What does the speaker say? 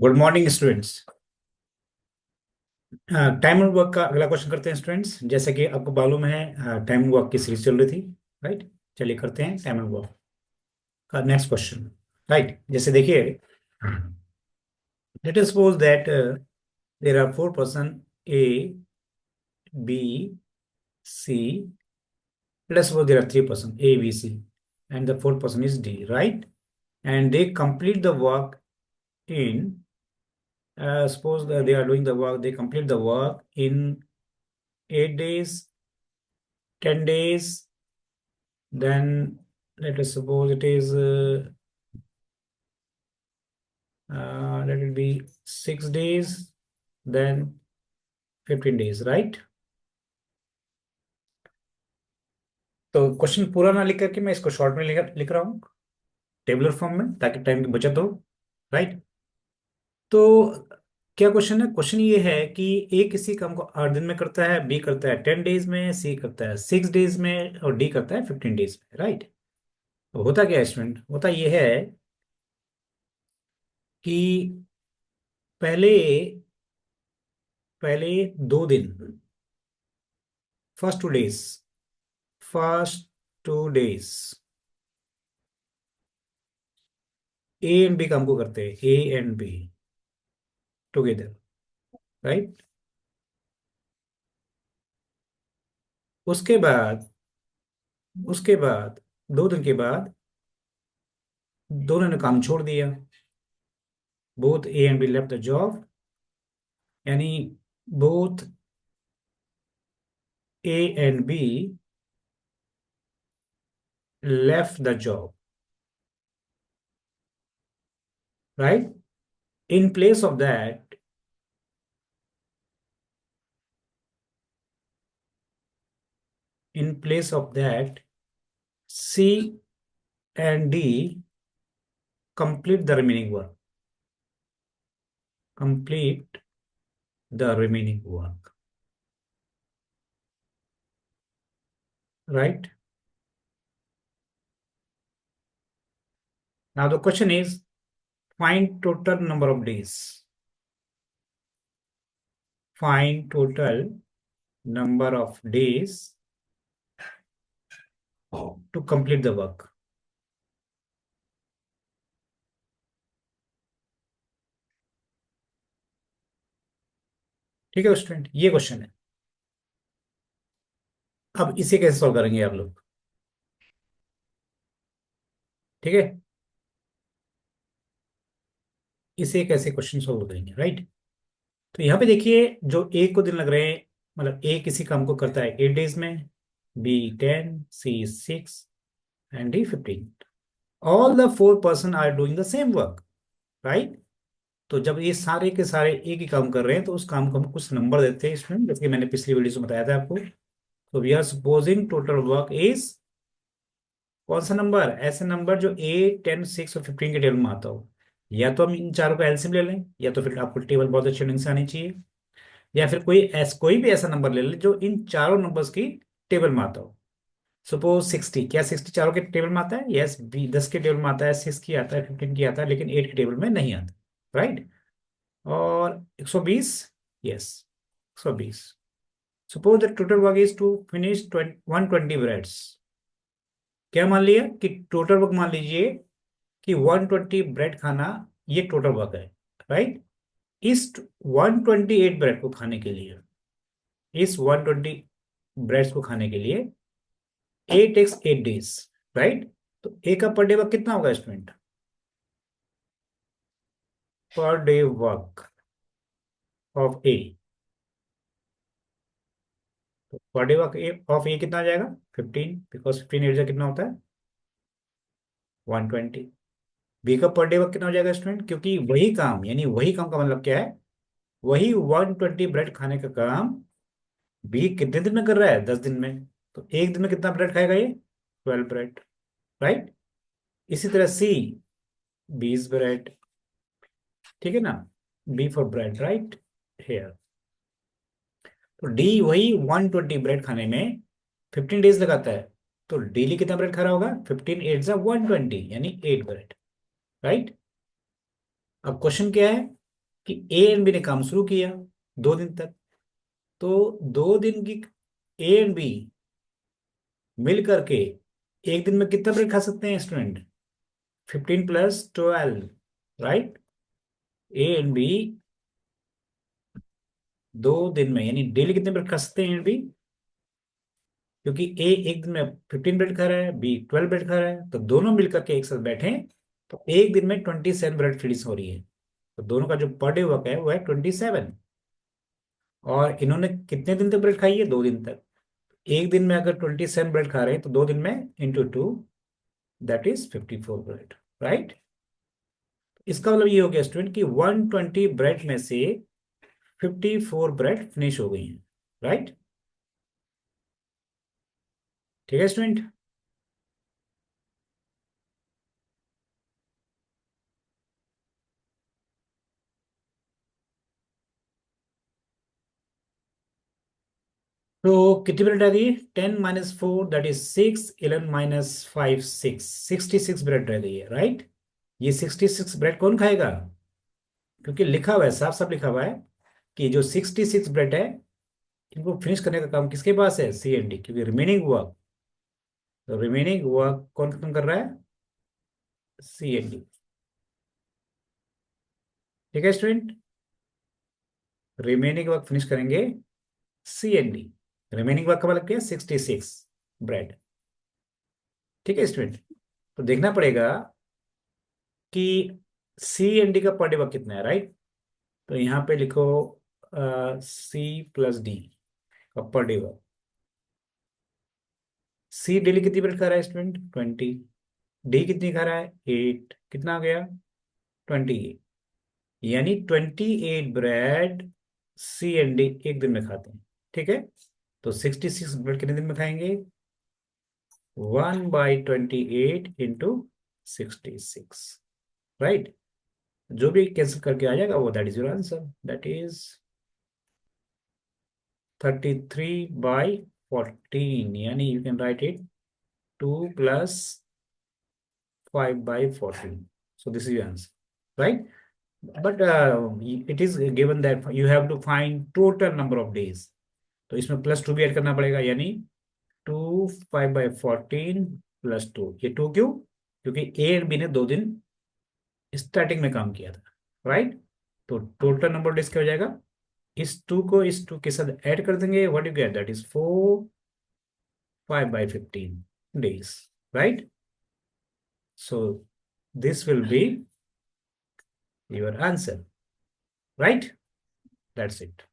Good morning students. Time and work का अगला question करते हैं स्टूडेंट्स। जैसे कि आपको मालूम है टाइम एंड वर्क की सीरीज चल रही थी। राइट, चलिए करते हैं टाइम एंड वर्क का नेक्स्ट क्वेश्चन। राइट, जैसे देखिए, let us suppose that there are four person A B C. Let us suppose there are three person A B C and the fourth person is D, right? And they complete the work in suppose that they are doing the work, they complete the work in 8 days, 10 days, then let us suppose it is let it be 6 days, then 15 days, right? तो question पूरा ना लिख करके मैं इसको short में लिख रहा हूँ, टेबुलर फॉर्म में, ताकि टाइम की बचत हो। राइट, तो क्या क्वेश्चन है? क्वेश्चन ये है कि ए किसी काम को 8 दिन में करता है, बी करता है 10 डेज में, सी करता है 6 डेज में और डी करता है 15 डेज में। राइट, तो होता क्या है स्टूडेंट? होता ये है कि पहले पहले 2 दिन, first 2 days, first 2 days A and B काम को करते हैं, A and B together. Right, उसके बाद उसके बाद 2 दिन के बाद दोनों ने काम छोड़ दिया। Both A and B left the job, यानी both A and B left the job. Right, in place of that, in place of that, C and D complete the remaining work. Complete the remaining work. Right? Now the question is, find total number of days. Find total number of days to complete the work. ठीक है student, ये question है। अब इसे कैसे solve करेंगे आप लोग? ठीक है, इसे कैसे क्वेश्चन सॉल्व करेंगे? राइट, तो यहाँ पे देखिए, जो ए को दिन लग रहे हैं, मतलब ए किसी काम को करता है 8 डेज में, B 10, C 6 and D 15। All the four person are doing the same work. Right, तो जब ये सारे के सारे एक ही काम कर रहे हैं तो उस काम को हम कुछ नंबर देते हैं इसमें, जैसे कि मैंने पिछली वीडियो में बताया था आपको। तो we are supposing total work is कौन सा नंबर? ऐसे नंबर जो 8, 10, 6 और 15 के टेबल में आता हो। या तो हम इन चारों का एलसीएम ले लें, या तो फिर आपको टेबल बहुत अच्छे ढंग से आनी चाहिए, या फिर कोई भी ऐसा नंबर ले लें जो इन चारों नंबर्स की टेबल में आता हो। सपोज 60, क्या 60 चारों के टेबल में आता है? यस, बी 10 के टेबल में आता है, 6 की आता है, 15 की आता है, लेकिन 8 के टेबल में नहीं आता। राइट, और 120, yes 120। Suppose the total work is to finish 120 breads. क्या मान लिया कि टोटल वर्क, मान लीजिए कि 120 ब्रेड खाना, ये टोटल वर्क है। राइट, इस 128 ब्रेड को खाने के लिए, इस 120 ब्रेड्स को खाने के लिए 8 x 8 days। राइट, तो ए का पर डे वर्क कितना होगा student? Per day work of ए, तो पर डे वर्क ऑफ ए कितना आ जाएगा? 15, बिकॉज 15 एट कितना होता है? 120। बी का पर डे वर्क कितना हो जाएगा स्टूडेंट? क्योंकि वही काम, यानी वही काम का मतलब क्या है? वही 120 ब्रेड खाने का काम बी कितने दिन में कर रहा है? 10 दिन में। तो एक दिन में कितना ब्रेड खाएगा ये? 12 ब्रेड। राइट, इसी तरह सी 20 ब्रेड। ठीक है ना? B for bread, right here. तो डी वही 120 ब्रेड खाने में 15 डेज लगाता है। तो डेली कितना ब्रेड खा रहा होगा? 15 8 120, यानी 8 ब्रेड। राइट, अब क्वेश्चन क्या है? कि ए एंड बी ने काम शुरू किया 2 दिन तक, तो 2 दिन की ए एंड बी मिल करके एक दिन में कितना ब्रेड खा सकते हैं स्टूडेंट? 15 + 12, राइट? ए एंड बी 2 दिन में, यानी डेली कितने ब्रेड खा सकते हैं ए एंड बी? क्योंकि ए एक दिन में 15 ब्रेड खा रहा है, बी 12 ब्रेड खा रहा है, तो दोनों मिलकर के एक साथ बैठे तो एक दिन में 27 ब्रेड फिनिश हो रही है। तो दोनों का जो पर डे वर्क है वो है 27। और इन्होंने कितने दिन तक ब्रेड खाई है? 2 दिन तक। एक दिन में अगर 27 ब्रेड खा रहे हैं तो 2 दिन में × 2, दैट इज 54 ब्रेड, राइट? इसका मतलब ये हो गया स्टूडेंट कि 120 ब्रेड में से 54 ब्रेड फिनिश हो गई हैं, राइट? ठीक है स्टूडेंट। तो कितनी ब्रेड आ गई? 10 - 4 दैट इज 6, 11 - 5 6, 66 ब्रेड रह गई है, राइट? ये 66 ब्रेड कौन खाएगा? क्योंकि लिखा हुआ है, साफ साफ लिखा हुआ है कि जो 66 ब्रेड है इनको फिनिश करने का काम किसके पास है? सी एंड डी। क्योंकि रिमेनिंग वर्क कौन खत्म कर रहा है? सी एंड डी। ठीक है स्टूडेंट, रिमेनिंग वर्क फिनिश करेंगे सी एंड डी। रिमेनिंग वर्क का मतलब क्या है? 66 ब्रेड। ठीक है स्टूडेंट, तो देखना पड़ेगा कि सी एंड डी का पर डे वर्क कितना है, राइट? तो यहाँ पे लिखो C + D का पर डे वर्क। सी डेली कितनी ब्रेड खा रहा है स्टूडेंट? 20। डी कितनी खा रहा है? 8। कितना आ गया? 28। यानी 28 ब्रेड सी एंड डी एक दिन में खाते हैं। ठीक है, तो 66 ब्रेड कितने दिन में खाएंगे? 1/28 × 66, राइट? जो भी कैंसिल करके आ जाएगा वो, that is your answer, that is 33/14, यानी you can write it 2 + 5/14. So this is your answer, right? But it is given that you have to find total number of days. तो इसमें +2 भी add करना पड़ेगा, यानी 2 5/14 +2। ये 2 क्यों? क्योंकि ए और बी ने 2 दिन स्टार्टिंग में काम किया था, राइट? तो टोटल नंबर ऑफ डेज क्या हो जाएगा? इस 2 को इस 2 के साथ ऐड कर देंगे, what you get, that is 4 5/15 days, right? So this will be your answer, right? That's it.